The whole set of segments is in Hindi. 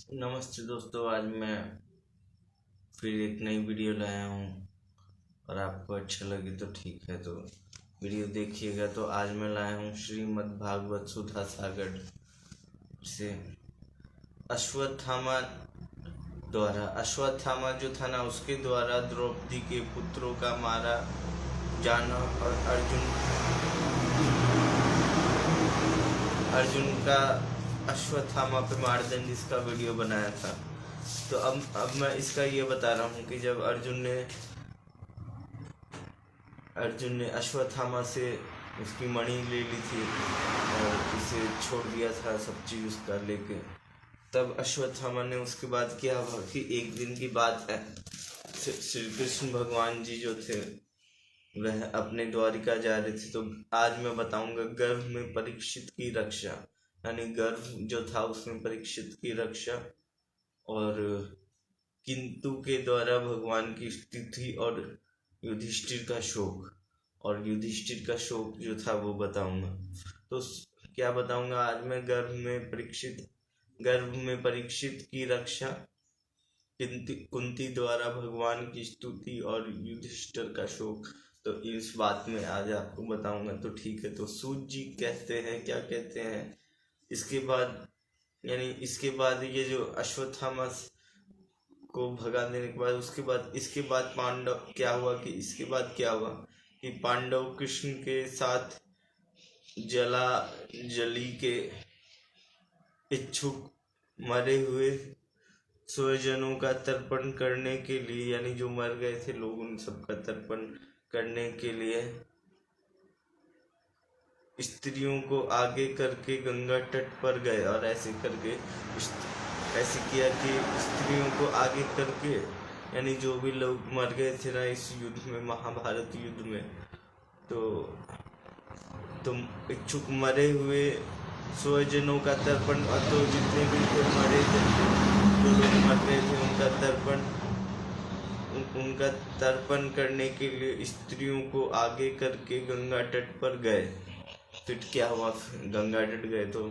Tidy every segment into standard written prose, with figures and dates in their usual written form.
नमस्ते दोस्तों, आज मैं फिर एक नई वीडियो लाया हूँ और आपको अच्छा लगे तो ठीक है, तो वीडियो देखिएगा। तो आज मैं लाया हूँ श्रीमद् भागवत सुधा सागर से अश्वत्थामा जो था ना, उसके द्वारा द्रौपदी के पुत्रों का मारा जाना और अर्जुन का अश्वत्थामा पे मारदंड, इसका वीडियो बनाया था। तो अब मैं इसका ये बता रहा हूँ कि जब अर्जुन ने अश्वत्थामा से उसकी मणि ले ली थी और उसे छोड़ दिया था सब चीज़ उसका लेके, तब अश्वत्थामा ने उसके बाद क्या हुआ कि एक दिन की बात है, श्री कृष्ण भगवान जी जो थे वह अपने द्वारिका जा रहे थे। तो आज मैं बताऊंगा गर्भ में परीक्षित की रक्षा, यानी गर्भ जो था उसमें परीक्षित की रक्षा और किंतु के द्वारा भगवान की स्थिति और युधिष्ठिर का शोक, और युधिष्ठिर का शोक जो था वो बताऊंगा। तो क्या बताऊंगा आज मैं, गर्भ में परीक्षित की रक्षा, कुंती द्वारा भगवान की स्तुति और युधिष्ठिर का शोक। तो इस बात में आज आपको बताऊंगा, तो ठीक है। तो सूत जी कहते हैं, क्या कहते हैं, इसके बाद ये जो अश्वत्थामा को भगा देने के बाद इसके बाद कि पांडव कृष्ण के साथ जली के इच्छुक मरे हुए स्वजनों का तर्पण करने के लिए, यानी जो मर गए थे लोग उन सबका तर्पण करने के लिए स्त्रियों को आगे करके गंगा तट पर गए, और ऐसे किया कि स्त्रियों को आगे करके, यानी जो भी लोग मर गए थे ना इस युद्ध में, महाभारत युद्ध में, तो इच्छुक मरे हुए स्वजनों का तर्पण, तो जितने भी लोग मरे थे, जो लोग मर गए थे उनका तर्पण करने के लिए स्त्रियों को आगे करके गंगा तट पर गए। तो क्या हुआ, गंगा तट गए तो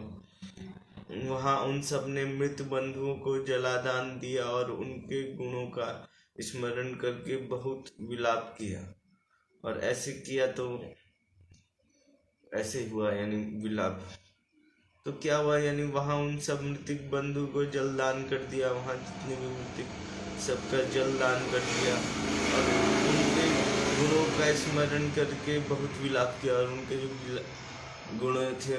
वहां उन सब ने मृत बंधुओं को जलादान दिया और उनके गुणों का स्मरण करके बहुत विलाप किया, और ऐसे किया तो ऐसे हुआ, यानी विलाप। तो क्या हुआ, यानी वहां उन सब मृतिक बंधु को जलदान कर दिया, वहां जितने भी मृतिक सबका जलदान कर दिया और उनके गुणों का स्मरण करके बहुत विलाप किया, और उनके जो गुण थे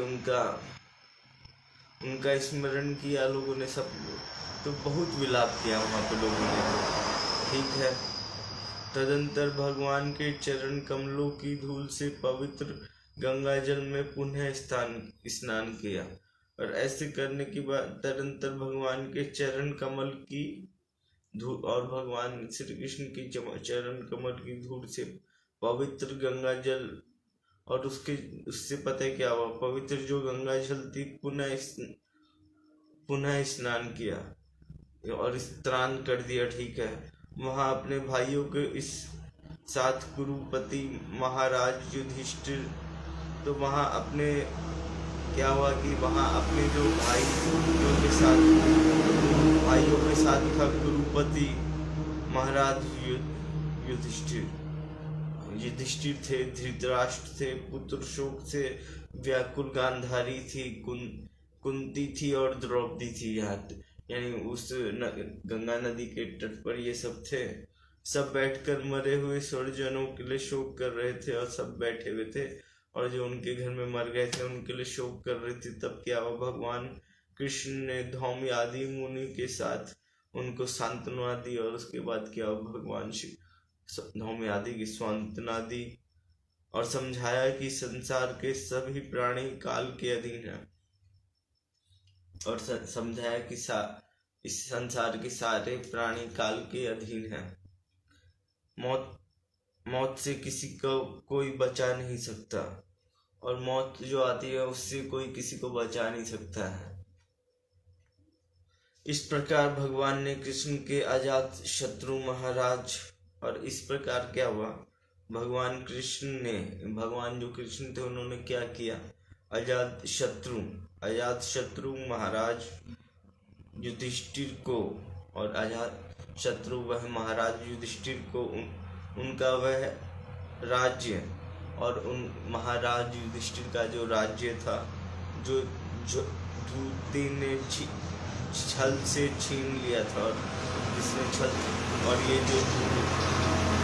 उनका स्मरण किया लोगों ने सब, तो बहुत विलाप किया वहाँ पे लोगों ने। तो ठीक है। तदंतर भगवान के चरण कमलों की धूल से पवित्र गंगा जल में पुनः स्नान किया, और ऐसे करने के बाद तदंतर भगवान के चरण कमल की धूल और भगवान श्री कृष्ण की चरण कमल की धूल से पवित्र गंगा जल, और उससे पता है क्या हुआ, पवित्र जो गंगा जल थी पुनः स्नान किया और स्नान कर दिया। ठीक है। वहां अपने भाइयों के इस साथ कुरुपति महाराज युधिष्ठिर, तो वहां अपने क्या हुआ कि वहां अपने जो भाइयों के साथ था कुरुपति महाराज युधिष्ठिर थे, धृतराष्ट्र थे, पुत्र शोक थे, व्याकुल गांधारी थी, कुंती थी और द्रौपदी थी। यानी उस गंगा नदी के तट पर ये सब थे। सब बैठकर मरे हुए स्वजनों के लिए शोक कर रहे थे, और सब बैठे हुए थे और जो उनके घर में मर गए थे उनके लिए शोक कर रहे थे। तब क्या हुआ, भगवान कृष्ण ने धौम्य आदि मुनि के साथ उनको सांत्वना दी, और उसके बाद क्या हुआ, भगवान धौम्य आदि की सांत्वना दी और समझाया कि संसार के सभी प्राणी काल के अधीन हैं, और समझाया कि इस संसार के सारे प्राणी काल के अधीन हैं। मौत से किसी को कोई बचा नहीं सकता, और मौत जो आती है उससे कोई किसी को बचा नहीं सकता है। इस प्रकार भगवान ने कृष्ण के अजात शत्रु महाराज, और इस प्रकार क्या हुआ, भगवान जो कृष्ण थे उन्होंने क्या किया, अजात शत्रु महाराज युधिष्ठिर को और अजात शत्रु वह महाराज युधिष्ठिर को उनका वह राज्य और उन महाराज युधिष्ठिर का जो राज्य था जो जो दूती ने छल से छीन लिया था, और जिसने छल और ये जो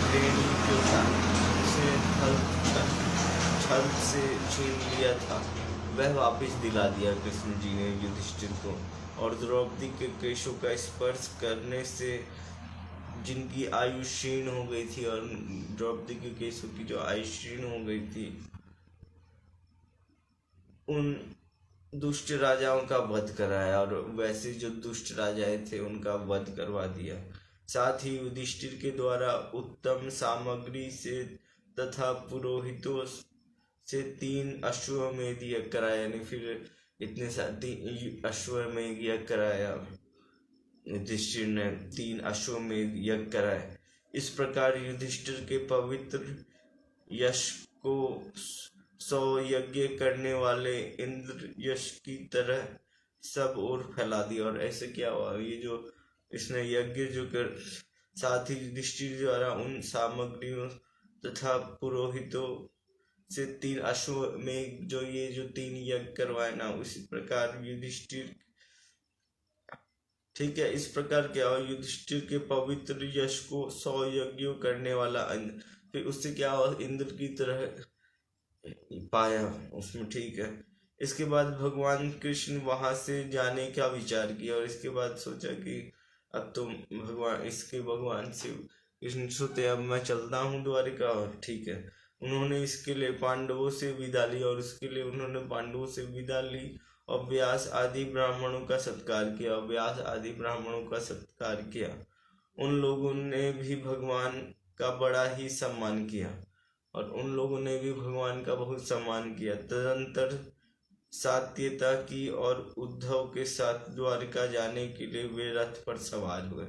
प्रेमी जो था उसने छल से छीन लिया था वह वापस दिला दिया कृष्ण जी ने युधिष्ठिर को। और द्रौपदी के केशों का स्पर्श करने से जिनकी आयु क्षीण हो गई थी, और द्रौपदी के केशों की जो आयु क्षीण हो गई थी, उन दुष्ट राजाओं का वध कराया और वैसे जो दुष्ट राजाएं थे उनका वध करवा दिया। साथ ही युधिष्ठिर के द्वारा उत्तम सामग्री से तथा पुरोहितों से 3 अश्वमेध यज्ञ कराया, यानी फिर इतने सारे अश्वमेध यज्ञ कराया। युधिष्ठिर ने 3 अश्वमेध यज्ञ कराए। इस प्रकार युधिष्ठिर के पवित्र यश को 100 यज्ञ करने वाले इंद्र यश की तरह सब ओर फैला दिया। और ऐसे क्या हुआ, ये जो इसने यज्ञ जो कर, साथ ही युधिष्ठिर द्वारा उन सामग्रियों तथा पुरोहितों से 3 अश्वमेध जो 3 यज्ञ करवाए ना, उसी प्रकार युधिष्ठिर, ठीक है, इस प्रकार क्या हुआ, युधिष्ठिर के पवित्र यश को 100 यज्ञों करने वाला फिर उससे क्या हुआ, इंद्र की तरह पाया उसमें, ठीक है। इसके बाद भगवान कृष्ण वहां से जाने का विचार किया और इसके बाद सोचा कि अब तो भगवान से कृष्ण सोते अब मैं चलता हूँ द्वारिका, और ठीक है, उन्होंने इसके लिए पांडवों से विदा ली और उसके लिए उन्होंने पांडवों से विदा ली और व्यास आदि ब्राह्मणों का सत्कार किया। उन लोगों ने भी भगवान का बड़ा ही सम्मान किया बहुत सम्मान किया। तदंतर सात्यता की और उद्धव के साथ द्वारिका जाने के लिए वे रथ पर सवार हुए।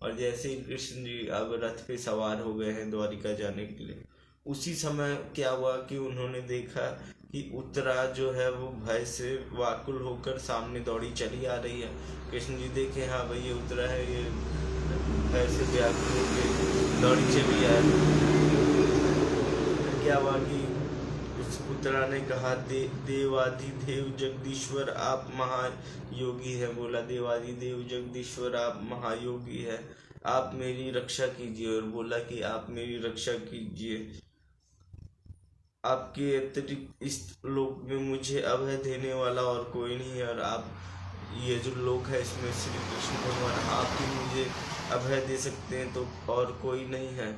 और जैसे ही कृष्ण जी अब रथ पे सवार हो गए हैं द्वारिका जाने के लिए, उसी समय क्या हुआ कि उन्होंने देखा कि उत्तरा जो है वो भय से व्याकुल होकर सामने दौड़ी चली आ रही है। कृष्ण जी देखे, हाँ भाई ये उत्तरा है, ये भय से व्याकुल होकर दौड़ी चली आ रही है। क्या हुआ कि उस उत्तरा ने कहा, देवाधिदेव जगदीश्वर आप महायोगी है। बोला, देवाधिदेव जगदीश्वर आप महायोगी है, आप मेरी रक्षा कीजिए। और बोला कि आप मेरी रक्षा कीजिए, आपके अतिरिक्त इस लोक में मुझे अभय देने वाला और कोई नहीं है। और आप ये जो लोक है इसमें श्री कृष्ण भगवान आप ही मुझे अभय दे सकते हैं, तो और कोई नहीं है,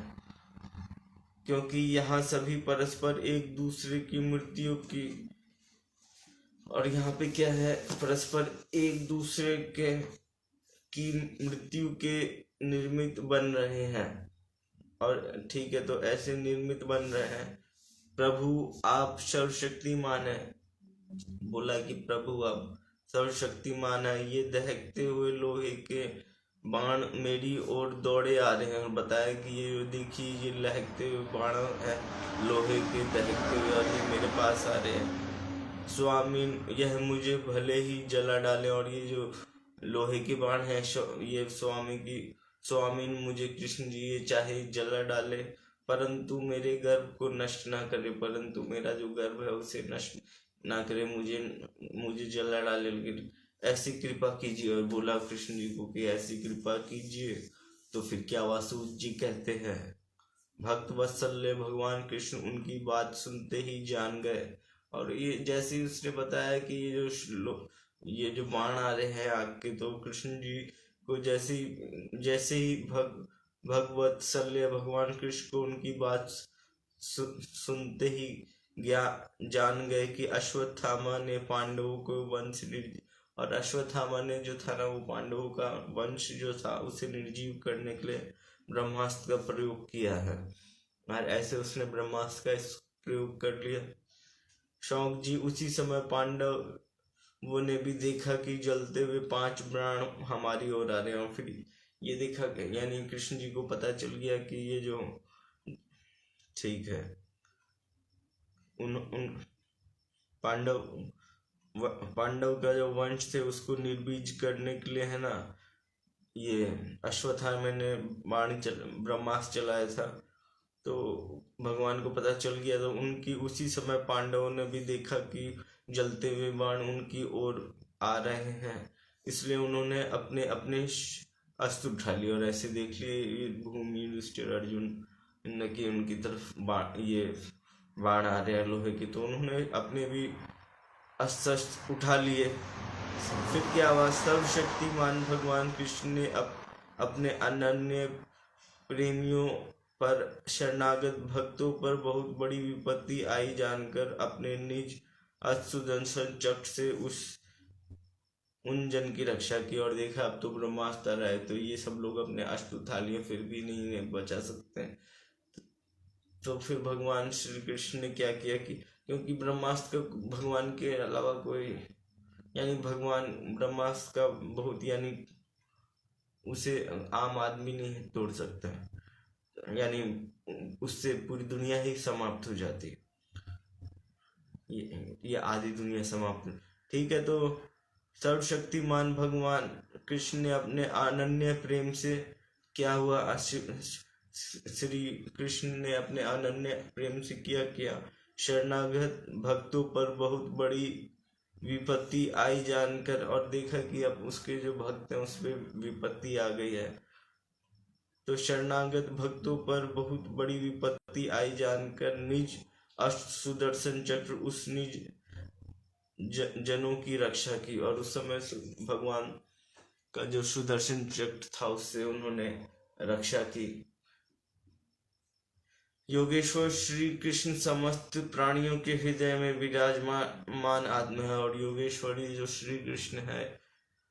क्योंकि यहाँ सभी परस्पर एक दूसरे की मृत्यु की, और यहाँ पे क्या है, परस्पर एक दूसरे की मृत्यु के निर्मित बन रहे हैं। और ठीक है, तो ऐसे निर्मित बन रहे हैं। प्रभु आप सर्वशक्तिमान है। बोला कि प्रभु आप सर्वशक्तिमान है। ये दहकते हुए लोहे के बाण मेरी ओर दौड़े आ रहे हैं। और बताया कि ये देखिए, ये लहकते हुए बाण है लोहे के दहकते हुए, और ये मेरे पास आ रहे हैं। स्वामी यह मुझे भले ही जला डाले, और ये जो लोहे के बाण है ये स्वामी मुझे कृष्ण जी ये चाहे जला डाले, परंतु मेरे गर्भ को नष्ट ना करे, परंतु मेरा जो गर्भ है उसे नष्ट ना करे, मुझे जला डाले, लेकिन ऐसी कृपा कीजिए। और बोला कृष्ण जी को कि ऐसी कृपा कीजिए। तो फिर क्या वासुदेव जी कहते हैं, भक्त वत्सल्य भगवान कृष्ण उनकी बात सुनते ही जान गए। और ये जैसे ही उसने बताया कि ये जो बाण आ रहे हैं आग के, तो कृष्ण जी को जैसे ही भगवत्सल्य भगवान कृष्ण को उनकी बात सुनते ही जान गए कि अश्वत्थामा ने पांडवों को वंश और अश्वत्थामा ने जो था ना, वो पांडवों का वंश जो था उसे निर्जीव करने के लिए ब्रह्मास्त्र का प्रयोग किया है। और ऐसे उसने ब्रह्मास्त्र का प्रयोग कर लिया। शौक जी उसी समय पांडवों ने भी देखा कि जलते हुए 5 बाण हमारी ओर आ रहे हैं। और फिर ये देखा, यानी कृष्ण जी को पता चल गया कि ये जो, ठीक है, उन पांडव पांडव का जो वंश थे उसको निर्बीज करने के लिए है ना, ये अश्वत्थामा ने ब्रह्मास्त्र चलाया था। तो भगवान को पता चल गया, तो उनकी उसी समय पांडवों ने भी देखा कि जलते हुए बाण उनकी ओर आ रहे हैं, इसलिए उन्होंने अपने अपने अस्त्र उठा लिए और ऐसे देख लिए भूमि युधिष्ठिर अर्जुन न कि उनकी तरफ बाण आ रहे हैं लोहे की, तो उन्होंने अपने भी अस्त्र उठा लिए। फिर क्या हुआ, सर्वशक्तिमान भगवान कृष्ण ने अपने अनन्य प्रेमियों पर, शरणागत भक्तों पर बहुत बड़ी विपत्ति आई जानकर अपने निज सुदर्शन चक्र से उन जन की रक्षा की। और देखा अब तो ब्रह्मास्त्र आ रहा है, तो ये सब लोग अपने अस्त्र उठा लिए, फिर भी नहीं बचा सकते हैं। तो फिर भगवान श्री कृष्ण ने क्या किया कि क्योंकि ब्रह्मास्त्र का भगवान के अलावा कोई, यानी भगवान ब्रह्मास्त्र का बहुत, यानी उसे आम आदमी नहीं तोड़ सकता, यानी उससे पूरी दुनिया ही समाप्त हो जाती, ये आधी दुनिया समाप्त। ठीक है, तो सर्वशक्तिमान भगवान कृष्ण ने अपने अनन्य प्रेम से क्या हुआ, श्री कृष्ण ने अपने अनन्य प्रेम से किया शरणागत भक्तों पर बहुत बड़ी विपत्ति आई जानकर, और देखा कि अब उसके जो भक्त हैं उस पर विपत्ति आ गई है। तो शरणागत भक्तों पर बहुत बड़ी विपत्ति आई जानकर निज अष्ट सुदर्शन चक्र उस निज जनों की रक्षा की, और उस समय भगवान का जो सुदर्शन चक्र था उससे उन्होंने रक्षा की। योगेश्वर श्री कृष्ण समस्त प्राणियों के हृदय में विराजमान आत्मा है, और योगेश्वरी जो श्री कृष्ण है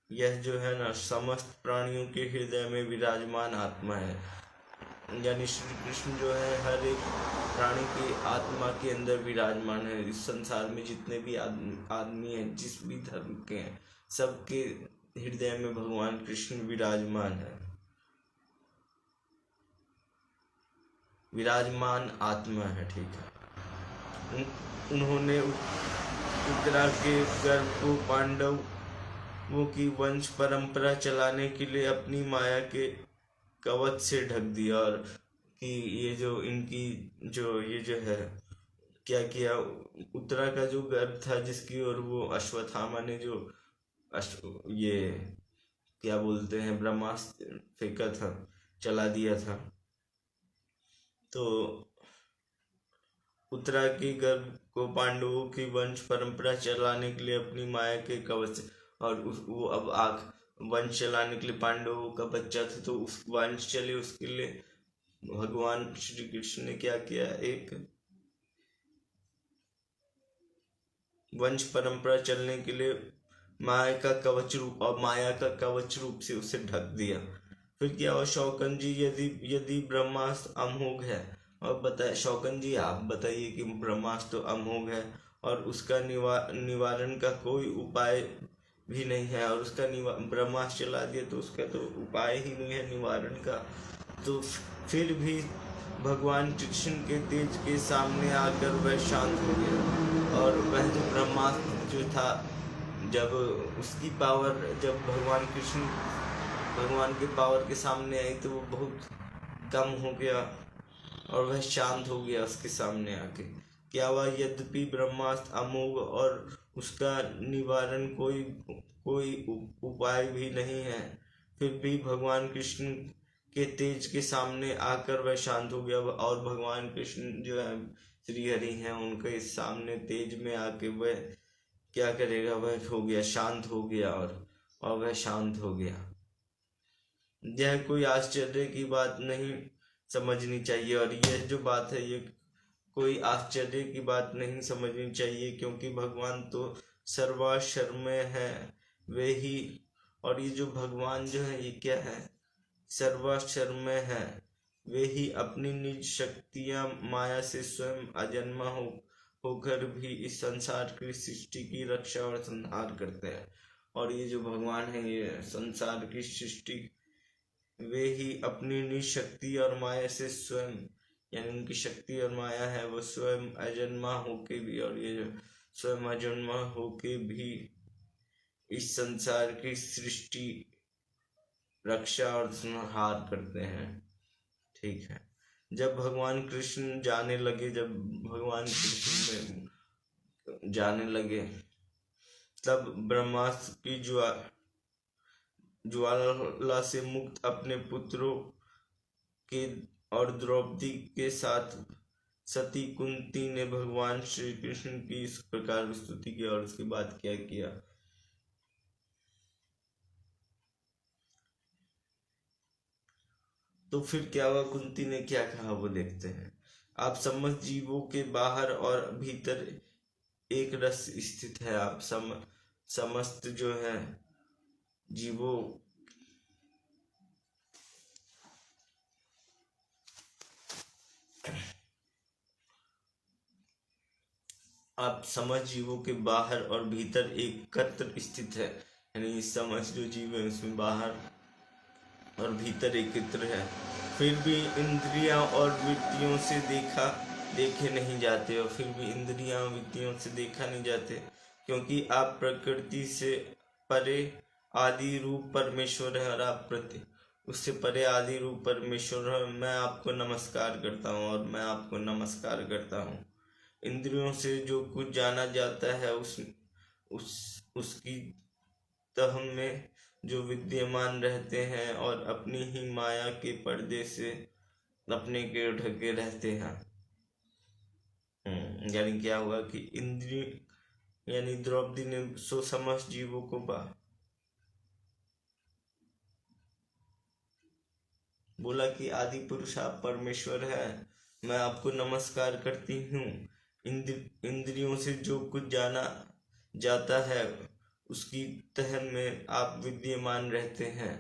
यह जो है ना समस्त प्राणियों के हृदय में विराजमान आत्मा है, यानी श्री कृष्ण जो है हर एक प्राणी की आत्मा के अंदर विराजमान है। इस संसार में जितने भी आदमी हैं, जिस भी धर्म के हैं, सबके हृदय में भगवान कृष्ण विराजमान है, विराजमान आत्मा है। ठीक है, उन्होंने उत्तरा के गर्भ को पांडवों की वंश परंपरा चलाने के लिए अपनी माया के कवच से ढक दिया, और कि ये जो इनकी ये जो है क्या किया, उत्तरा का जो गर्भ था जिसकी ओर वो अश्वत्थामा ने जो ये क्या बोलते हैं ब्रह्मास्त्र फेंका था, चला दिया था, तो उत्तरा के गर्भ को पांडवों की वंश परंपरा चलाने के लिए अपनी माया के कवच, और वो अब वंश चलाने के लिए पांडवों का बच्चा था, तो उस वंश चले उसके लिए भगवान श्री कृष्ण ने क्या किया, एक वंश परंपरा चलने के लिए माया का कवच रूप से उसे ढक दिया। फिर क्या हुआ, शौकन जी यदि ब्रह्मास्त्र अमोघ है, और बताए शौकन जी आप बताइए कि ब्रह्मास्त्र तो अमोघ है और उसका निवारण का कोई उपाय भी नहीं है, और उसका ब्रह्मास्त्र चला दिया तो उसका तो उपाय ही नहीं है निवारण का। तो फिर भी भगवान कृष्ण के तेज के सामने आकर वह शांत हो गया, और वह जो ब्रह्मास्त्र जो था, जब उसकी पावर, जब भगवान के पावर के सामने आई तो वो बहुत कम हो गया और वह शांत हो गया उसके सामने आके। क्या हुआ, यद्यपि ब्रह्मास्त्र अमोघ और उसका निवारण कोई उपाय भी नहीं है, फिर भी भगवान कृष्ण के तेज के सामने आकर वह शांत हो गया, और भगवान कृष्ण जो है श्री हरि हैं, उनके सामने तेज में आके वह क्या करेगा, वह हो गया, शांत हो गया, और वह शांत हो गया। यह कोई आश्चर्य की बात नहीं समझनी चाहिए, और यह जो बात है ये कोई आश्चर्य की बात नहीं समझनी चाहिए, क्योंकि भगवान तो सर्वाश्रमय है वे ही, और ये जो भगवान जो है ये क्या है, सर्वाश्रमय है वे ही अपनी निज शक्तियां माया से स्वयं अजन्मा होकर भी इस संसार की सृष्टि की रक्षा और संहार करते हैं। और ये जो भगवान है ये संसार की सृष्टि वे ही अपनी निज शक्ति और माया से स्वयं, यानी उनकी शक्ति और माया है वो स्वयं अजन्मा होके भी, और ये जो स्वयं अजन्मा होके भी इस संसार की सृष्टि, रक्षा और संहार करते हैं। ठीक है। जब भगवान कृष्ण जाने लगे, जब भगवान कृष्ण में जाने लगे, तब ब्रह्मास्त्र की ज्वाला से मुक्त अपने पुत्रों के और द्रौपदी के साथ सती कुंती ने भगवान श्री कृष्ण की इस प्रकार स्तुति की। और उसके बाद क्या किया? तो फिर क्या हुआ, कुंती ने क्या कहा वो देखते हैं। आप समस्त जीवों के बाहर और भीतर एक रस स्थित है। आप समस्त जो है जीवों आप समझ जीवों के बाहर और भीतर एकत्र स्थित है। यानी समझ जो जीव है उसमें बाहर और भीतर एकत्र है। फिर भी इंद्रियां और वृत्तियों से देखे नहीं जाते, और फिर भी इंद्रियां वृत्तियों से देखा नहीं जाते, क्योंकि आप प्रकृति से परे आदि रूप परमेश्वर है। और आप उससे परे आदि रूप परमेश्वर है। मैं आपको नमस्कार करता हूँ और मैं आपको नमस्कार करता हूँ। इंद्रियों से जो कुछ जाना जाता है उसकी तह में जो विद्यमान रहते हैं और अपनी ही माया के पर्दे से अपने के ढके रहते हैं। यानी क्या हुआ कि इंद्रिय यानी द्रौपदी ने सो समस्त जीवों को बोला कि आदि पुरुष आप परमेश्वर है, मैं आपको नमस्कार करती हूँ। इंद्रियों से जो कुछ जाना जाता है उसकी तह में आप विद्यमान रहते हैं।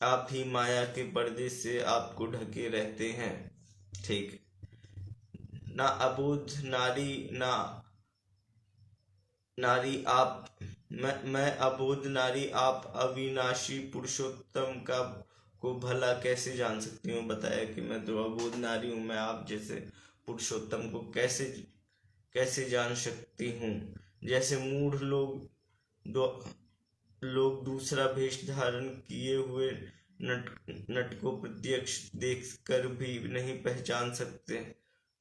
आप ही माया के पर्दे से आपको ढके रहते हैं। ठीक। ना अबोध नारी आप, मैं अबोध नारी आप अविनाशी पुरुषोत्तम का को भला कैसे जान सकती हूँ। बताया कि मैं तो अबोध नारी हूँ, मैं आप जैसे पुरुषोत्तम को कैसे जान सकती हूँ। जैसे मूढ़ लोग दूसरा वेश धारण किए हुए नट को प्रत्यक्ष देख कर भी नहीं पहचान सकते,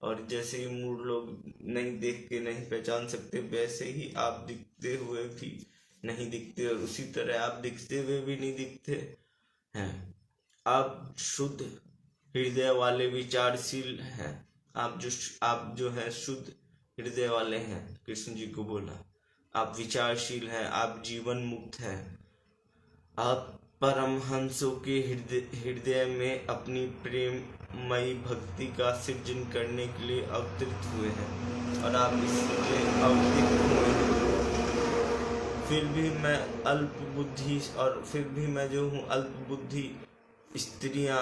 और जैसे ही मूढ़ लोग नहीं देख के नहीं पहचान सकते, वैसे ही आप दिखते हुए भी नहीं दिखते, और उसी तरह आप दिखते हुए भी नहीं दिखते हैं। आप शुद्ध हृदय वाले विचारशील हैं। आप जो है शुद्ध हृदय वाले हैं। कृष्ण जी को बोला आप विचारशील हैं, आप जीवन मुक्त हैं। आप परमहंसों के हृदय में अपनी प्रेममयी भक्ति का सृजन करने के लिए अवतरित हुए हैं, और आप इसलिए अवतरित हुए हैं। फिर भी मैं अल्प बुद्धि, और फिर भी मैं जो हूँ अल्प बुद्धि स्त्रियां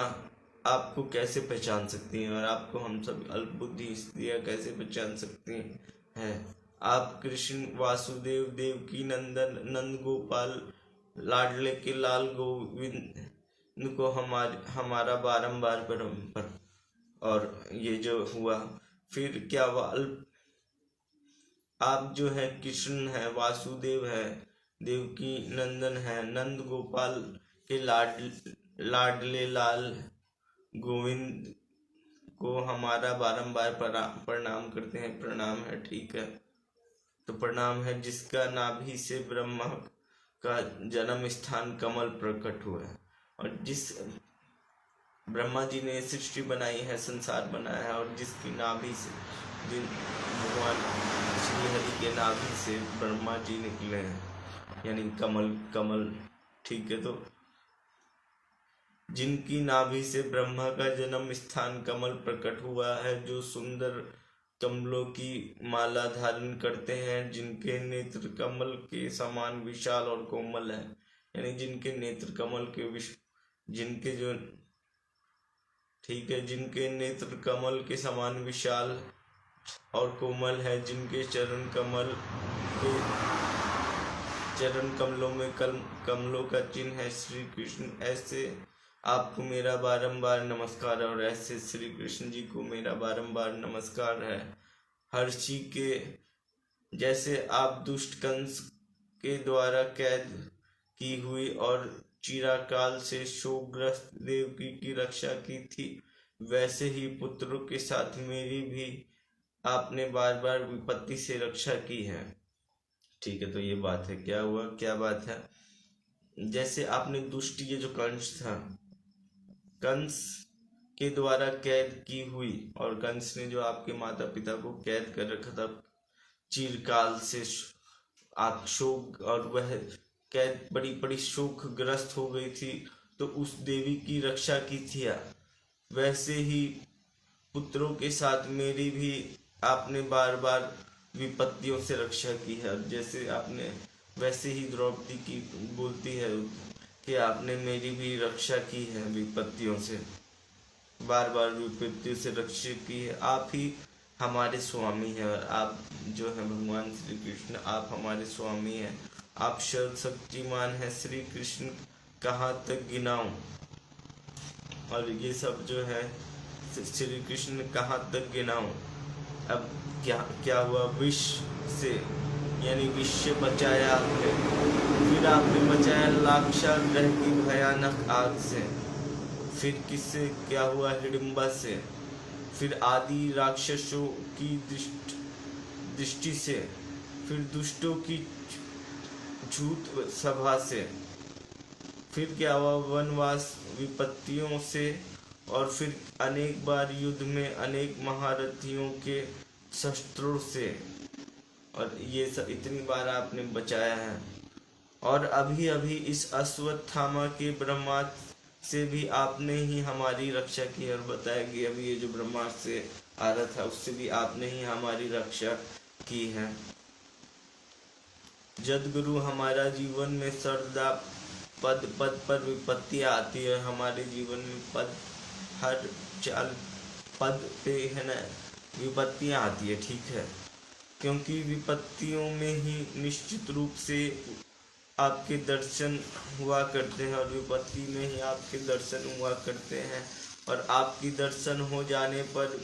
आपको कैसे पहचान सकती हैं, और आपको हम सब अल्प बुद्धि स्त्रियां कैसे पहचान सकती हैं। आप कृष्ण वासुदेव देवकी नंदन नंद गोपाल लाडले के लाल गोविंद को हमारा बारंबार पर और ये जो हुआ फिर क्या हुआ, आप जो है कृष्ण है, वासुदेव है, देवकी नंदन है, नंद गोपाल के लाडले लाल गोविंद को हमारा बारंबार प्रणाम करते हैं। प्रणाम है, ठीक है। तो प्रणाम है जिसका नाभि से ब्रह्मा का जन्म स्थान कमल प्रकट हुआ है, और जिस ब्रह्मा जी ने सृष्टि बनाई है, संसार बनाया है, और जिसकी नाभि से भगवान श्री हरि के नाभि से ब्रह्मा जी निकले हैं, यानी कमल, ठीक है। तो जिनकी नाभि से ब्रह्मा का जन्म स्थान कमल प्रकट हुआ है, जो सुंदर कमलों की माला धारण करते हैं, जिनके नेत्र कमल के समान विशाल और कोमल है, यानी जिनके नेत्र कमल के जिनके जो ठीक है, जिनके नेत्र कमल के समान विशाल और कोमल है, जिनके चरण कमलों में कमलों का चिन्ह है श्री कृष्ण, ऐसे आपको मेरा बारंबार नमस्कार, और ऐसे श्री कृष्ण जी को मेरा बारंबार नमस्कार है। हर्षि के जैसे आप दुष्ट कंस के द्वारा कैद की हुई और चिरकाल से शोकग्रस्त देवकी की रक्षा की थी, वैसे ही पुत्रों के साथ मेरी भी आपने बार बार विपत्ति से रक्षा की है। ठीक है, तो ये बात है। क्या हुआ, क्या बात है? जैसे आपने दुष्ट, ये जो कंस था, कंस के द्वारा कैद की हुई, और कंस ने जो आपके माता पिता को कैद कर रखा था चिरकाल से, आप शोक, और वह कैद बड़ी बड़ी शोकग्रस्त हो गई थी, तो उस देवी की रक्षा की थी। वैसे ही पुत्रों के साथ मेरी भी आपने बार बार विपत्तियों से रक्षा की है। और जैसे आपने, वैसे ही द्रौपदी की बोलती है कि आपने मेरी भी रक्षा की है विपत्तियों से, बार बार विपत्तियों से रक्षा की है। आप ही हमारे स्वामी हैं, और आप जो है भगवान श्री कृष्ण, आप हमारे स्वामी हैं। आप सर्वशक्तिमान हैं श्री कृष्ण, कहाँ तक गिनाऊं। और ये सब जो है श्री कृष्ण कहाँ तक गिनाऊं। अब क्या क्या हुआ, विष से, यानी विष से बचाया आपने, फिर आपने बचाया लाक्षागृह की भयानक आग से, फिर किससे, क्या हुआ, हिडिंबा से, फिर आदि राक्षसों की दृष्टि से, फिर दुष्टों की झूठ सभा से, फिर क्या हुआ, वनवास विपत्तियों से, और फिर अनेक बार युद्ध में अनेक महारथियों के शस्त्रों से। और ये सब इतनी बार आपने बचाया है। और अभी अभी इस अश्वत्थामा के ब्रह्मास्त्र से भी आपने ही हमारी रक्षा की। और बताया कि अभी ये जो ब्रह्मास्त्र से आ रहा था, उससे भी आपने ही हमारी रक्षा की है। जदगुरु, हमारा जीवन में सर्वदा पद पद पर विपत्ति आती है। हमारे जीवन में पद, हर चाल पद पे है ना, विपत्तियाँ आती है। ठीक है, क्योंकि विपत्तियों में ही निश्चित रूप से आपके दर्शन हुआ करते हैं, और विपत्ति में ही आपके दर्शन हुआ करते हैं। और आपकी दर्शन हो जाने पर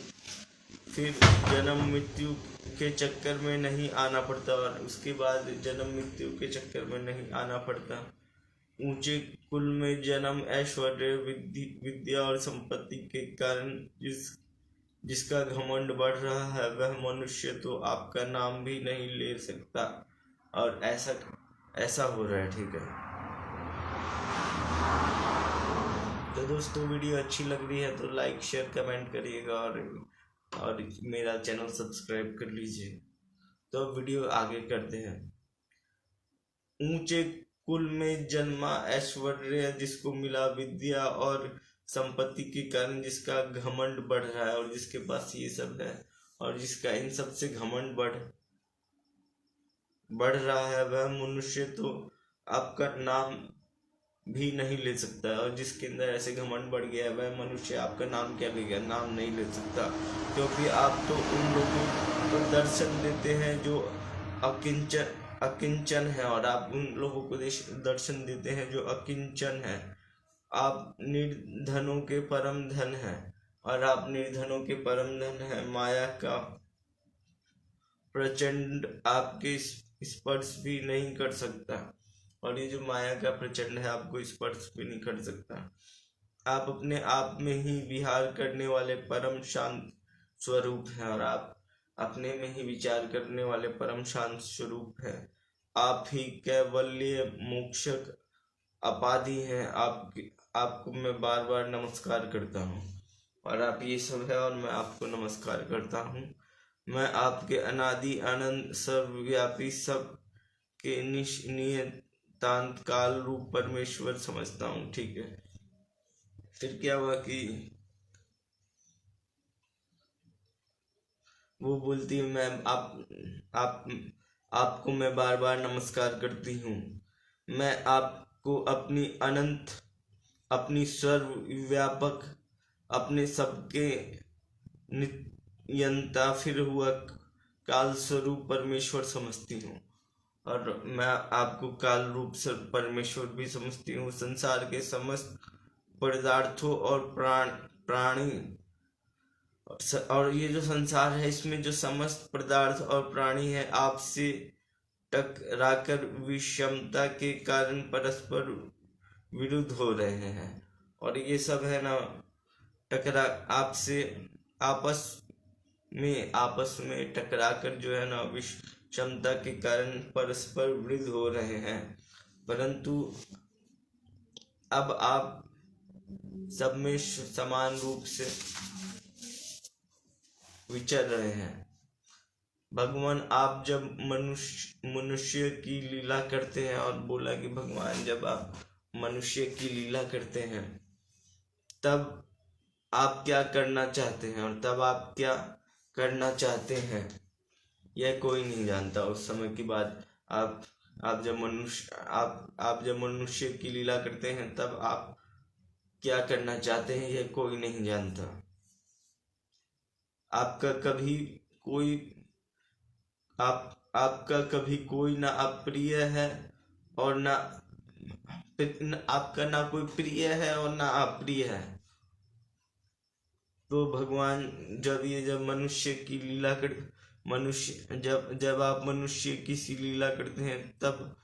फिर जन्म मृत्यु के चक्कर में नहीं आना पड़ता, और उसके बाद जन्म मृत्यु के चक्कर में नहीं आना पड़ता। ऊंचे कुल में जन्म, ऐश्वर्य, विद्या और संपत्ति के कारण जिसका घमंड बढ़ रहा है, वह मनुष्य तो आपका नाम भी नहीं ले सकता। और ऐसा हो रहा है। ठीक है, तो दोस्तों वीडियो अच्छी लग रही है तो लाइक शेयर कमेंट करिएगा, और मेरा चैनल सब्सक्राइब कर लीजिए। तो अब वीडियो आगे करते हैं। ऊंचे कुल में जन्मा, ऐश्वर्य जिसको मिला, विद्या और संपत्ति के कारण जिसका घमंड बढ़ रहा है, और जिसके पास ये सब है, और जिसका इन सब से घमंड बढ़ रहा है, वह मनुष्य तो आपका नाम भी नहीं ले सकता। और जिसके अंदर ऐसे घमंड बढ़ गया है, वह मनुष्य आपका नाम क्या लेगा, नाम नहीं ले सकता। क्योंकि आप तो उन लोगों को दर्शन देते हैं जो अकिंचन है, और आप उन लोगों को दर्शन देते हैं जो अकिंचन है। आप निर्धनों के परम धन है, और आप निर्धनों के परम धन है। माया का प्रचंड आपके स्पर्श भी नहीं कर सकता, और ये जो माया का प्रचंड है आपको स्पर्श भी नहीं कर सकता। आप अपने आप में ही विहार करने वाले परम शांत स्वरूप हैं, और आप अपने में ही विचार करने वाले परम शांत स्वरूप है। आप ही कैवल्य मोक्षक अपाधि हैं। आपको मैं बार बार नमस्कार करता हूँ, और आप ये सब है, और मैं आपको नमस्कार करता हूँ। मैं आपके अनादि अनंत सर्वव्यापी सब के नियतांत काल रूप परमेश्वर समझता हूँ। ठीक है, फिर क्या हुआ कि वो बोलती है, मैं आपको मैं बार बार नमस्कार करती हूँ। मैं आपको अपनी अनंत, अपनी सर्वव्यापक, अपने सबके नियंता फिर हुआ काल स्वरूप परमेश्वर समझती हूँ। और मैं आपको काल रूप से परमेश्वर भी समझती हूँ। संसार के समस्त पदार्थों और प्राणी और ये जो संसार है इसमें जो समस्त पदार्थ और प्राणी है आपसे टकराकर विषमता के कारण परस्पर विरुद्ध हो रहे हैं। और ये सब है ना टकरा आपसे आपस में टकराकर जो है ना विषमता के कारण परस्पर विरुद्ध हो रहे हैं, परंतु अब आप सब में समान रूप से विचर रहे हैं। भगवान आप जब मनुष्य की लीला करते हैं, और बोला कि भगवान जब आप मनुष्य की लीला करते हैं तब आप क्या करना चाहते हैं, और तब आप क्या करना चाहते हैं यह कोई नहीं जानता। उस समय की बात आप जब मनुष्य की लीला करते हैं तब आप क्या करना चाहते हैं यह कोई नहीं जानता। आपका कभी कोई ना अप्रिय है और ना आपका ना कोई प्रिय है और ना अप्रिय है। तो भगवान जब मनुष्य की लीला कर जब आप मनुष्य की सी लीला करते हैं तब,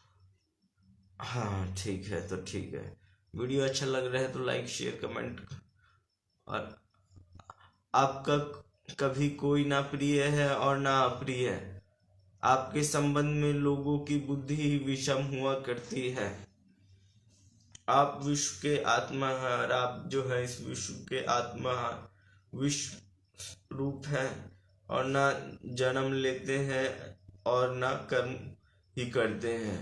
हाँ ठीक है, तो ठीक है। वीडियो अच्छा लग रहा है तो लाइक शेयर कमेंट। और आपका कभी कोई ना प्रिय है और ना अप्रिय है। आपके संबंध में लोगों की बुद्धि ही विषम हुआ करती है। आप विश्व के आत्मा हैं, और आप जो है इस विश्व के आत्मा विश्व रूप है, और ना जन्म लेते हैं और ना कर्म ही करते हैं।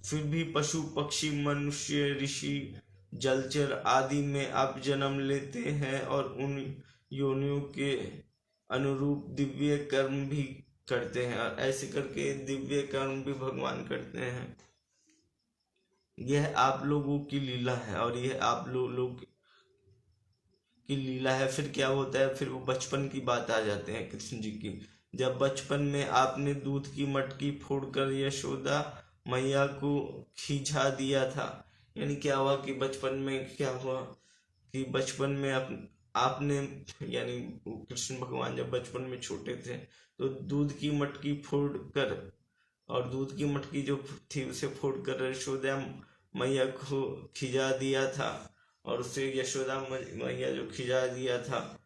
फिर भी पशु पक्षी मनुष्य ऋषि जलचर आदि में आप जन्म लेते हैं और उन योनियों के अनुरूप दिव्य कर्म भी करते हैं, और ऐसे करके दिव्य कर्म भी भगवान करते हैं। यह आप लोगों की लीला है, और यह आप लोग की लीला है। फिर क्या होता है, फिर वो बचपन की बात आ जाते हैं कृष्ण जी की। जब बचपन में आपने दूध की मटकी फोड़कर यशोदा मैया को खिंचा दिया था। यानी क्या हुआ कि बचपन में क्या हुआ कि बचपन में आपने यानी कृष्ण भगवान जब बचपन में छोटे थे तो दूध की मटकी फोड़कर, और दूध की मटकी जो थी उसे फोड़कर यशोदा मैया को खिंचा दिया था, और उसे यशोदा मैया जो खिंचा दिया था,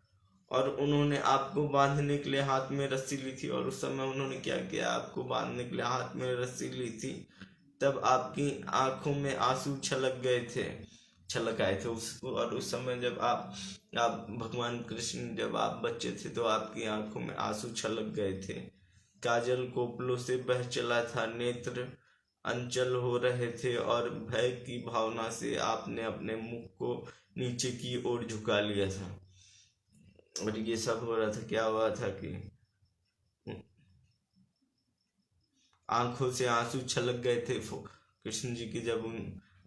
और उन्होंने आपको बांधने के लिए हाथ में रस्सी ली थी। और उस समय उन्होंने क्या किया, आपको बांधने के लिए हाथ में रस्सी ली थी, तब आपकी आंखों में आंसू छलक आए थे उसको। और उस समय जब आप भगवान कृष्ण जब आप बच्चे थे तो आपकी आंखों में आंसू छलक गए थे। काजल कोपलों से बह चला था, नेत्र अंचल हो रहे थे, और भय की भावना से आपने अपने मुख को नीचे की ओर झुका लिया था। और ये सब हो रहा था, क्या हुआ था कि आंखों से आंसू छलक गए थे कृष्ण जी की, जब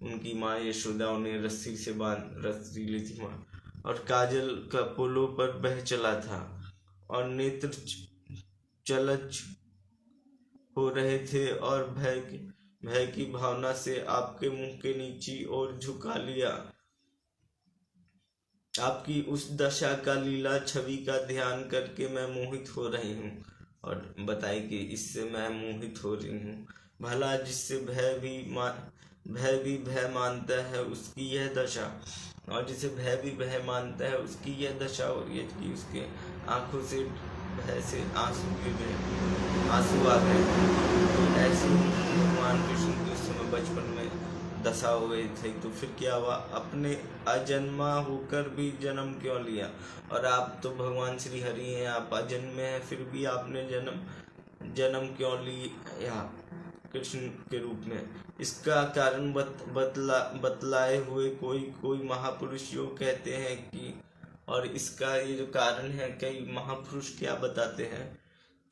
उनकी माँ यशोदा उन्हें रस्सी ली थी माँ। और काजल कपोलों पर बह चला था, और नेत्र चलच हो रहे थे, और भय की भावना से आपके मुंह के नीचे और झुका लिया। आपकी उस दशा का लीला छवि का ध्यान करके मैं मोहित हो रही हूँ। और बताए कि इससे मैं मोहित हो रही हूँ। भला जिससे भय मानता है उसकी यह दशा, और जिसे भय भी भय मानता है उसकी यह दशा हो रही है कि उसके आंखों से भय से आंसू आ गए। तो ऐसे भगवान कृष्ण के उस समय बचपन में दशा हो गई थी। तो फिर क्या हुआ, अपने अजन्मा होकर भी जन्म क्यों लिया। और आप तो भगवान श्री हरि हैं, आप अजन्मे हैं, फिर भी आपने जन्म क्यों लिया कृष्ण के रूप में। इसका कारण बतलाए हुए कोई महापुरुष योग कहते हैं कि, और इसका ये जो कारण है कई महापुरुष क्या बताते हैं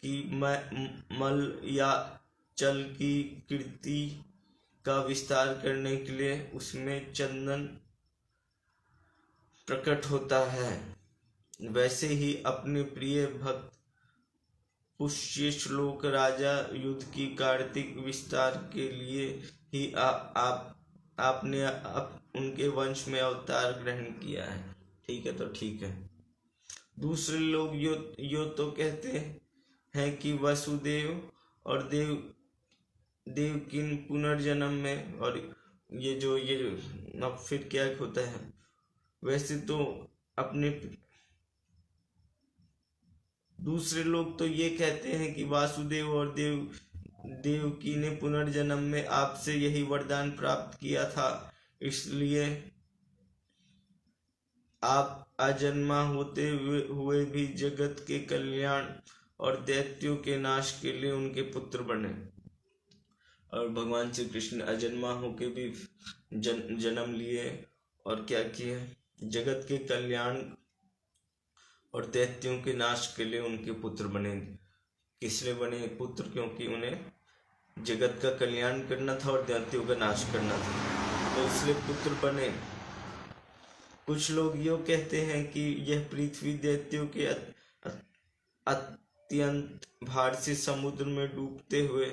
कि मल या चल की कीर्ति का विस्तार करने के लिए उसमें चंदन प्रकट होता है। वैसे ही अपने प्रिय भक्त पुष्य श्लोक राजा युद्ध की कार्तिक विस्तार के लिए ही आपने उनके वंश में अवतार ग्रहण किया है। ठीक है, तो ठीक है। दूसरे लोग यो तो कहते हैं कि वसुदेव और देवकी पुनर्जन्म में, और ये जो अब फिर क्या होता है, वैसे तो अपने दूसरे लोग तो ये कहते हैं कि वासुदेव और देवकी ने पुनर्जन्म में आपसे यही वरदान प्राप्त किया था, इसलिए आप अजन्मा होते हुए भी जगत के कल्याण और दैत्यों के नाश के लिए उनके पुत्र बने। और भगवान श्री कृष्ण अजन्मा होके भी जन्म लिए और क्या किए, जगत के कल्याण और दैत्यों के नाश के लिए उनके पुत्र बने। किस लिए बने पुत्र? क्योंकि उन्हें जगत का कल्याण करना था और दैत्यों का नाश करना था, तो इसलिए पुत्र बने। कुछ लोग यो कहते हैं कि यह पृथ्वी दैत्यों के अत्यंत भार से समुद्र में डूबते हुए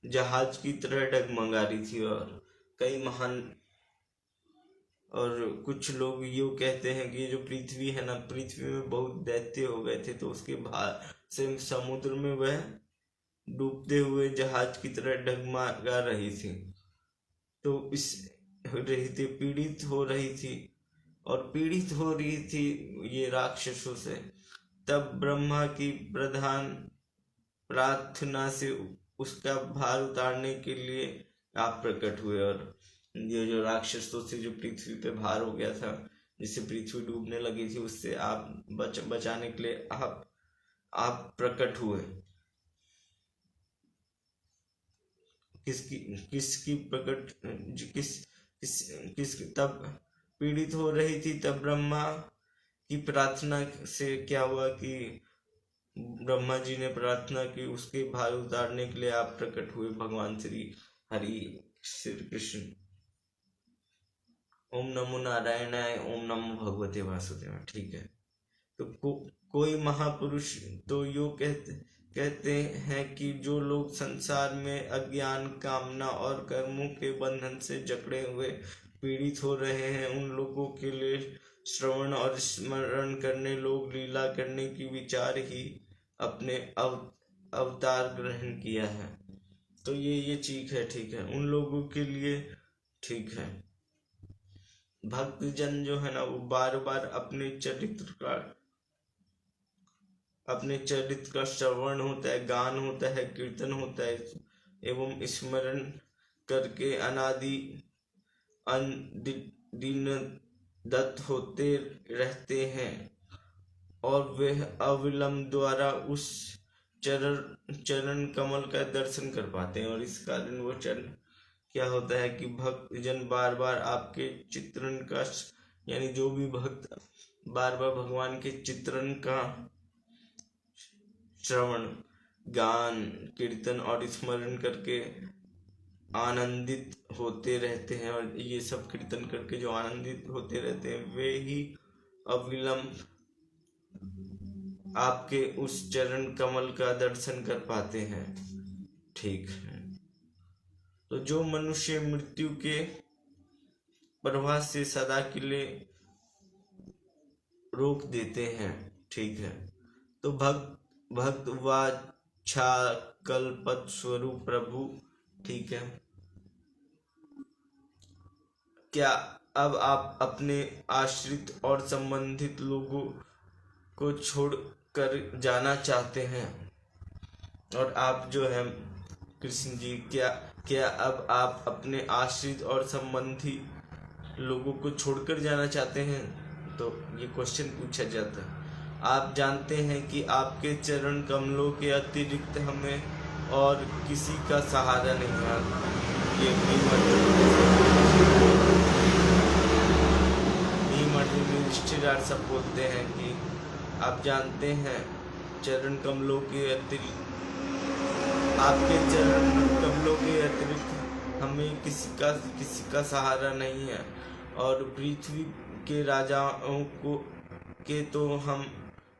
जहाज की तरह डगमगा रही थी, और कुछ लोग यो कहते हैं कि जो पृथ्वी है ना, पृथ्वी में बहुत दैत्य हो गए थे, तो उसके भार से समुद्र में वह डूबते हुए जहाज की तरह डगमगा रही थी, तो इस रही थी, पीड़ित हो रही थी ये राक्षसों से। तब ब्रह्मा की प्रधान प्रार्थना से उसका भार उतारने के लिए आप प्रकट हुए, और ये जो राक्षसों से जो पृथ्वी पे भार हो गया था, जिससे पृथ्वी डूबने लगी थी, उससे आप बचाने के लिए आप प्रकट हुए। तब पीड़ित हो रही थी, तब ब्रह्मा की प्रार्थना से क्या हुआ कि ब्रह्मा जी ने प्रार्थना की, उसके भार उतारने के लिए आप प्रकट हुए भगवान श्री कृष्ण। ओम नमो नारायणाय, ओम नमो भगवते वासुदेवाय। ठीक है, तो कोई महापुरुष तो यो कहते हैं कि जो लोग संसार में अज्ञान, कामना और कर्मों के बंधन से जकड़े हुए पीड़ित हो रहे हैं, उन लोगों के लिए श्रवण और स्मरण करने, लोग लीला करने की विचार ही अपने अवतार ग्रहण किया है। तो ये ठीक है, उन लोगों के लिए ठीक है। भक्तजन जो है ना, वो बार बार अपने चरित्र का श्रवण होता है, गान होता है, कीर्तन होता है एवं स्मरण करके दिन दत्त होते रहते हैं, और वे अविलंब द्वारा उस चरण कमल का दर्शन कर पाते हैं। और इस कारण वो चरण क्या होता है कि भक्तजन बार बार आपके चित्रण का, यानी जो भी भक्त बार बार भगवान के चित्रण का श्रवण, गान, कीर्तन और स्मरण करके आनंदित होते रहते हैं, और ये सब कीर्तन करके जो आनंदित होते रहते हैं, वे ही अविलंब आपके उस चरण कमल का दर्शन कर पाते हैं। ठीक है, तो जो मनुष्य मृत्यु के प्रवाह से सदा के लिए रोक देते हैं, ठीक है, तो भक्त वाच्छा कल्पत स्वरूप प्रभु, ठीक है, क्या अब आप अपने आश्रित और संबंधित लोगों को छोड़कर जाना चाहते हैं? और आप जो है कृष्ण जी, क्या अब आप अपने आश्रित और संबंधी लोगों को छोड़कर जाना चाहते हैं? तो ये क्वेश्चन पूछा जाता है। आप जानते हैं कि आपके चरण कमलों के अतिरिक्त हमें और किसी का सहारा नहीं है। ये सब बोलते हैं कि आप जानते हैं चरण कमलों के अतिरिक्त, आपके चरण कमलों के अतिरिक्त हमें किसी का सहारा नहीं है। और पृथ्वी के राजाओं के तो हम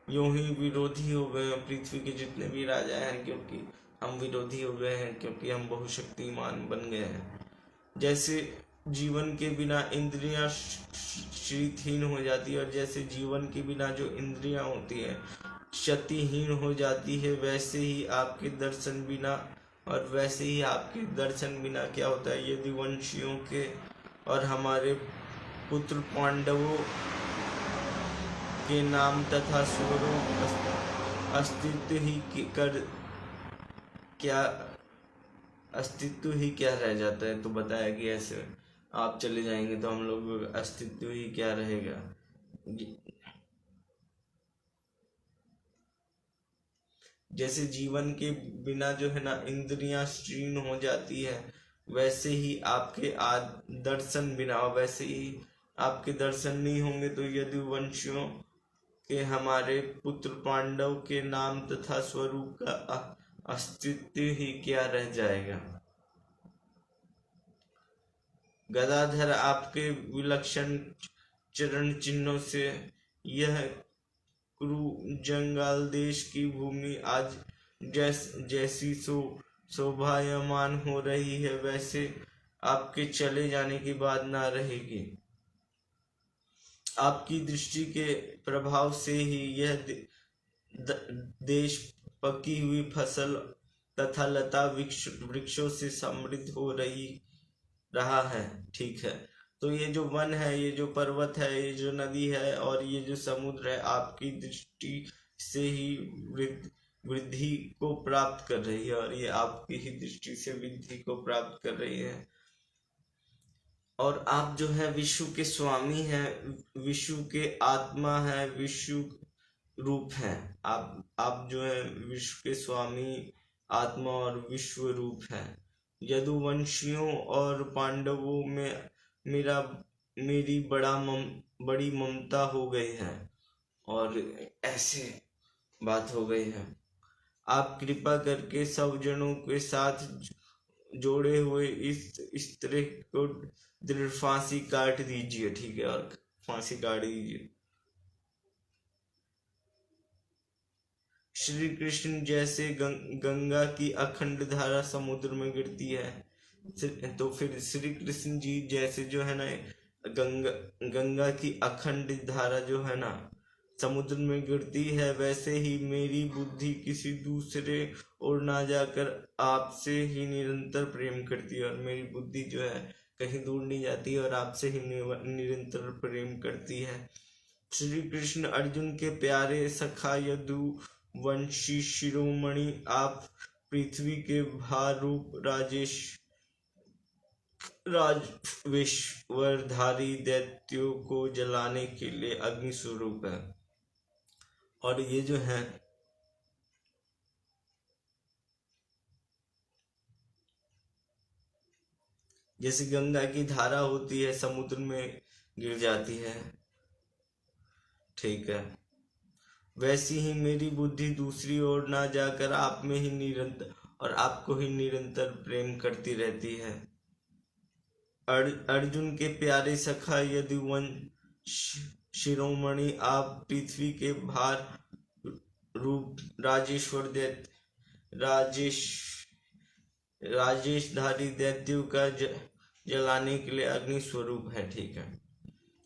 यूं ही विरोधी हो गए हैं, पृथ्वी के जितने भी राजा हैं, क्योंकि हम विरोधी हो गए हैं, क्योंकि हम बहुशक्तिमान बन गए हैं। जैसे जीवन के बिना इंद्रियां शरीरहीन हो जाती है, और जैसे जीवन के बिना जो इंद्रियां होती है शक्तिहीन हो जाती है, वैसे ही आपके दर्शन बिना क्या होता है, यदि वंशियों के और हमारे पुत्र पांडवों के नाम तथा स्वरूप अस्तित्व ही क्या रह जाता है। तो बताया कि ऐसे आप चले जाएंगे तो हम लोग अस्तित्व ही क्या रहेगा। जैसे जीवन के बिना जो है ना इंद्रियां क्षीण हो जाती है, वैसे ही आपके दर्शन बिना, वैसे ही आपके दर्शन नहीं होंगे तो यदु वंशियों के हमारे पुत्र पांडव के नाम तथा स्वरूप का अस्तित्व ही क्या रह जाएगा। गदाधर आपके विलक्षण चरण चिन्हों से यह कुरु जंगाल देश की भूमि आज जैसी शोभायमान हो रही है, वैसे आपके चले जाने के बाद ना रहेगी। आपकी दृष्टि के प्रभाव से ही यह देश पकी हुई फसल तथा लता वृक्षों से समृद्ध हो रहा है। ठीक है, तो ये जो वन है, ये जो पर्वत है, ये जो नदी है और ये जो समुद्र है, आपकी दृष्टि से ही वृद्धि को प्राप्त कर रही है, और ये आपकी ही दृष्टि से वृद्धि को प्राप्त कर रही है। और आप जो है विश्व के स्वामी हैं, विश्व के आत्मा है, विश्व रूप हैं। आप जो है विश्व के स्वामी, आत्मा और विश्व रूप हैं। यदुवंशियों और पांडवों में मेरी बड़ी ममता हो गई है, और ऐसे बात हो गई है। आप कृपा करके सब जनों के साथ जोड़े हुए इस तरह को दृढ़ फांसी काट दीजिए। ठीक है, और फांसी काट दीजिए। श्री कृष्ण जैसे गंगा की अखंड धारा समुद्र में गिरती है, तो फिर श्री कृष्ण जी जैसे जो है ना गंगा की अखंड धारा जो है ना समुद्र में गिरती है, वैसे ही मेरी बुद्धि किसी दूसरे और ना जाकर आपसे ही निरंतर प्रेम करती है, और मेरी बुद्धि जो है कहीं दूर नहीं जाती और आपसे ही निरंतर प्रेम करती है। श्री कृष्ण अर्जुन के प्यारे सखा यदुवंशी शिरोमणि, आप पृथ्वी के भार रूप राजवेश्वरधारी दैत्यों को जलाने के लिए अग्नि स्वरूप है। और ये जो है जैसे गंगा की धारा होती है, समुद्र में गिर जाती है, ठीक है, वैसी ही मेरी बुद्धि दूसरी ओर ना जाकर आप में ही निरंतर और आपको ही निरंतर प्रेम करती रहती है। अर्जुन के प्यारे सखा यदुवंश शिरोमणि, आप पृथ्वी के भार रूप राजेशधारी दैत्यों का जलाने के लिए अग्नि स्वरूप है। ठीक है,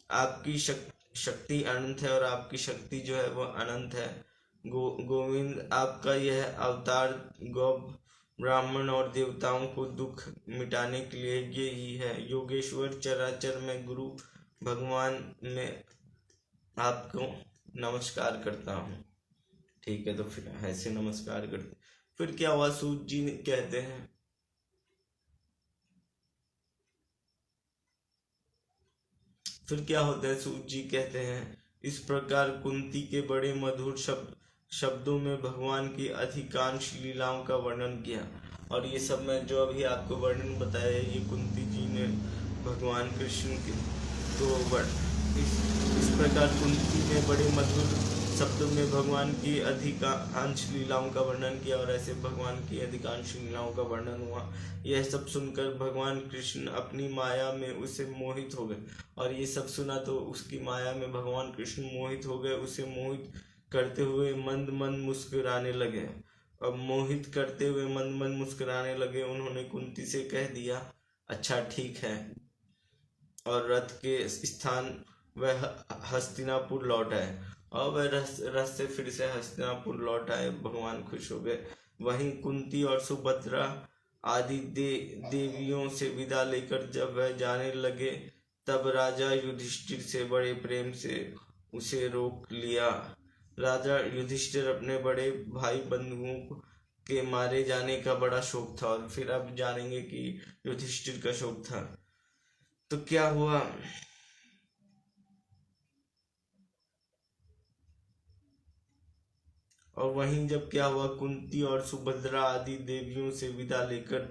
आपकी शक्ति अनंत है और आपकी शक्ति जो है वो अनंत है। गोविंद, आपका यह अवतार गौ ब्राह्मण और देवताओं को दुख मिटाने के लिए ये ही है। योगेश्वर चराचर में गुरु भगवान में आपको नमस्कार करता हूँ। ठीक है, तो फिर ऐसे नमस्कार करते। फिर क्या हुआ, सूत जी कहते हैं, फिर क्या होता है, सूत जी कहते हैं, इस प्रकार कुंती के बड़े मधुर शब्दों में भगवान की अधिकांश लीलाओं का वर्णन किया। और ये सब मैं जो अभी आपको वर्णन बताया, ये कुंती जी ने भगवान कृष्ण के तो इस प्रकार कुंती ने बड़े मधुर शब्दों में भगवान की अधिकांश लीलाओं का वर्णन किया, और ऐसे भगवान की अधिकांश लीलाओं का वर्णन हुआ। यह सब सुनकर भगवान कृष्ण अपनी माया में उसे मोहित हो गए, और ये सब सुना तो उसकी माया में भगवान कृष्ण मोहित हो गए। उसे मोहित करते हुए मंद मंद मुस्कुराने लगे। अब मोहित करते हुए मंद मंद मुस्कुराने लगे। उन्होंने कुंती से कह दिया, अच्छा ठीक है, और रथ के स्थान वह हस्तिनापुर लौट आए और वह रथ से फिर से हस्तिनापुर लौट आए। भगवान खुश हो गए। वहीं कुंती और सुभद्रा आदि देवियों से विदा लेकर जब वह जाने लगे तब राजा युधिष्ठिर से बड़े प्रेम से उसे रोक लिया। राजा युधिष्ठिर अपने बड़े भाई बंधुओं के मारे जाने का बड़ा शौक था। और फिर अब जानेंगे कि युधिष्ठिर का शौक था तो क्या हुआ। और वहीं जब क्या हुआ, कुंती और सुभद्रा आदि देवियों से विदा लेकर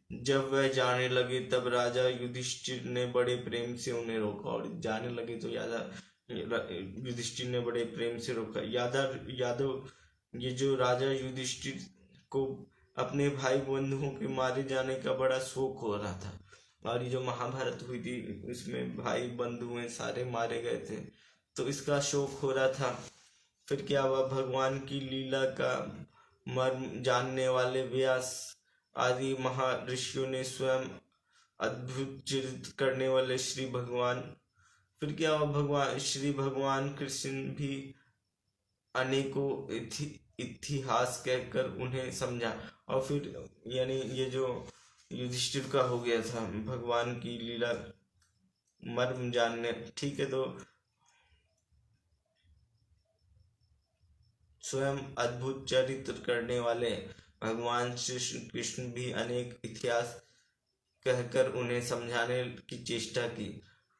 जब वह जाने लगे तब राजा युधिष्ठिर ने बड़े प्रेम से उन्हें रोका। और जाने लगे तो युधिष्ठिर ने बड़े प्रेम से रोका। यादव ये जो राजा युधिष्ठिर को अपने भाई बंधुओं के मारे जाने का बड़ा शौक हो रहा था। और ये जो महाभारत हुई थी इसमें भाई बंधु हैं सारे मारे गए थे तो इसका शौक हो रहा था। फिर क्या हुआ, भगवान की लीला का मर्म जानने वाले व्यास आदि महर्षियों ने स्वयं अद्भुत चरित्र करने वाले फिर क्या हुआ, श्री भगवान कृष्ण भी अनेकों इतिहास कहकर उन्हें समझा। और फिर यानी ये जो युधिष्ठिर का हो गया था भगवान की लीला मर्म जानने, ठीक है। तो स्वयं अद्भुत चरित्र करने वाले भगवान श्री कृष्ण भी अनेक इतिहास कहकर उन्हें समझाने की चेष्टा की,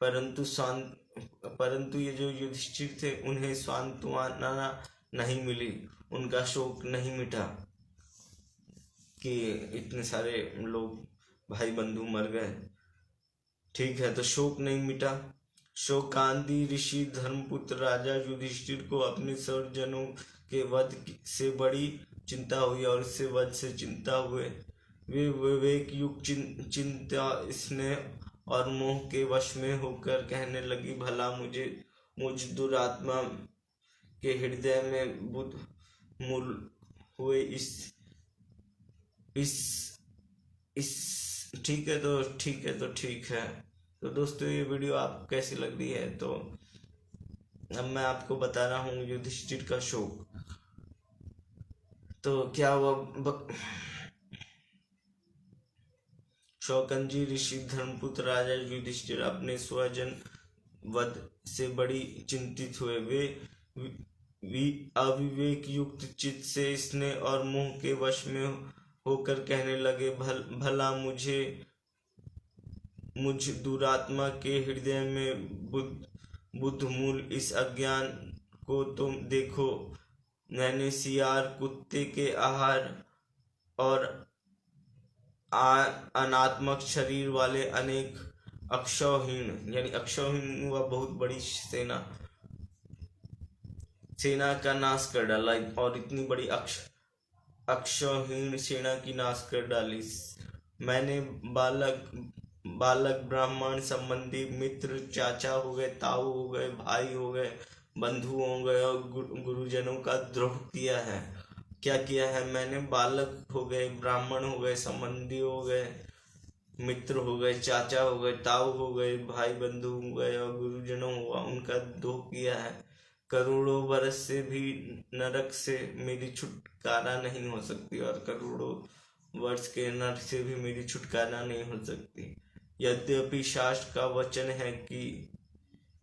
परंतु ये जो युधिष्ठिर थे उन्हें सांत्वना नहीं मिली। उनका शोक नहीं मिटा कि इतने सारे लोग भाई बंधु मर गए, ठीक है। तो शोक नहीं मिटा। शोकांती ऋषि धर्मपुत्र राजा युधिष्ठिर को अपने स्वजनों के वध से बड़ी चिंता हुई और इससे वध से चिंता हुए वे विवेक युक्त चिंता स्नेह और मोह के वश में होकर कहने लगी, भला मुझ दुरात्मा के हृदय में बुद्ध मूल हुए इस ठीक है। तो दोस्तों ये वीडियो आपको कैसी लग रही है, तो अब मैं आपको बता रहा हूँ युधिष्ठिर का शोक। तो क्या हुआ, शौकंजी ऋषि धर्मपुत्र राजा युधिष्ठिर अपने स्वजन वध से बड़ी चिंतित हुए। वे अविवेक युक्त चित्त से स्नेह और मोह के वश में होकर कहने लगे, भला मुझ दुरात्मा के हृदय में बुद्ध मूल इस अज्ञान को तुम देखो। मैंने सियार कुत्ते के आहार और अनात्मक शरीर वाले अनेक अक्षौहिणी यानी अक्षौहिणी व बहुत बड़ी सेना का नाश कर डाला। और इतनी बड़ी अक्षौहिणी सेना की नाश कर डाली। मैंने बालक ब्राह्मण संबंधी मित्र चाचा हो गए, ताऊ हो गए, भाई हो गए, बंधु हो गए और गुरुजनों का द्रोह किया है। क्या किया है मैंने, बालक हो गए, ब्राह्मण हो गए, संबंधी हो गए, मित्र हो गए, चाचा हो गए, ताऊ हो गए, भाई बंधु हो गए और गुरुजनों हुआ उनका द्रोह किया है। करोड़ों वर्ष से भी नरक से मेरी छुटकारा नहीं हो सकती और करोड़ों वर्ष के नरक से भी मेरी छुटकारा नहीं हो सकती। यद्यपि शास्त्र का वचन है कि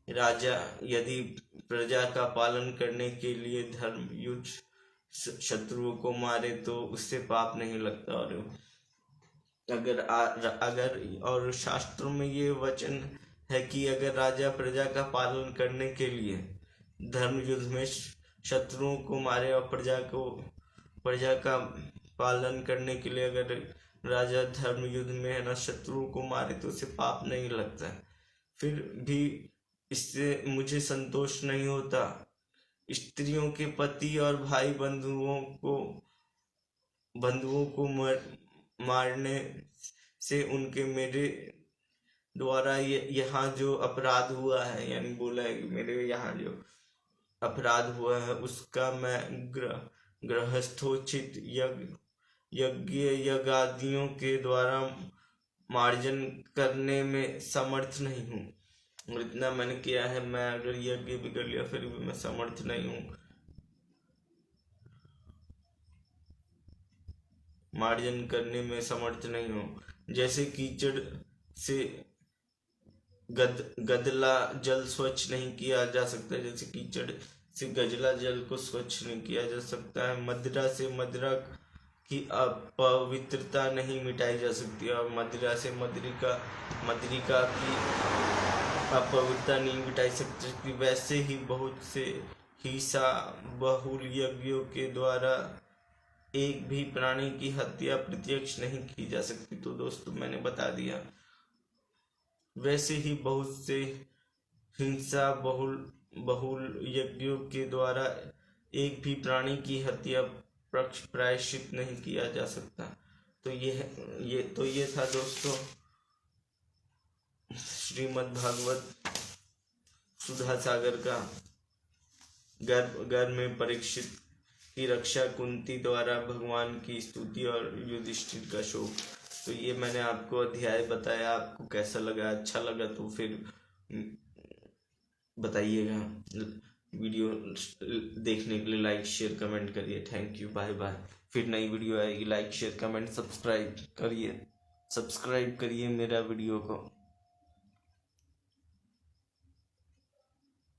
राजा यदि प्रजा का पालन करने के लिए धर्म युद्ध शत्रुओं को मारे तो उससे पाप नहीं लगता। और शास्त्रों में ये वचन है कि अगर राजा प्रजा का पालन करने के लिए धर्म युद्ध में शत्रुओं को मारे और प्रजा का पालन करने के लिए अगर राजा धर्म युद्ध में है ना शत्रुओं को मारे तो उसे पाप नहीं लगता। फिर भी इससे मुझे संतोष नहीं होता। स्त्रियों के पति और भाई बंधुओं को मारने से उनके मेरे द्वारा यहाँ जो अपराध हुआ है, यानी बोला है कि मेरे यहाँ जो अपराध हुआ है उसका मैं गृहस्थोचित यज्ञादियों के द्वारा मार्जन करने में समर्थ नहीं हूँ। और इतना मैंने किया है, मैं अगर यज्ञ भी कर लिया फिर भी मैं समर्थ नहीं हूँ, मार्जन करने में समर्थ नहीं हूँ। जैसे कीचड़ से गदला जल स्वच्छ नहीं किया जा सकता, जैसे कीचड़ से गजला जल को स्वच्छ नहीं किया जा सकता है, मदिरा से मदिरा की अपवित्रता नहीं मिटाई जा सकती, और मदिरा से मदिरिका की अपवित्रता नहीं मिटाई सकती। वैसे ही बहुत से हिंसा बहुल यज्ञों के द्वारा एक भी प्राणी की हत्या प्रत्यक्ष नहीं की जा सकती। तो दोस्तों मैंने बता दिया। वैसे ही बहुत से हिंसा बहुल बहुल यज्ञों के द्वारा एक भी प्राणी की हत्या प्रायश्चित नहीं किया जा सकता। तो ये था दोस्तों श्रीमद् भागवत सुधा सागर का गर्भ में परीक्षित की रक्षा कुंती द्वारा भगवान की स्तुति और युधिष्ठिर का शोक। तो ये मैंने आपको अध्याय बताया, आपको कैसा लगा? अच्छा लगा तो फिर बताइएगा। वीडियो देखने के लिए लाइक शेयर कमेंट करिए। Thank you, bye bye. फिर नई वीडियो आएगी, लाइक शेयर कमेंट सब्सक्राइब करिए मेरा वीडियो को।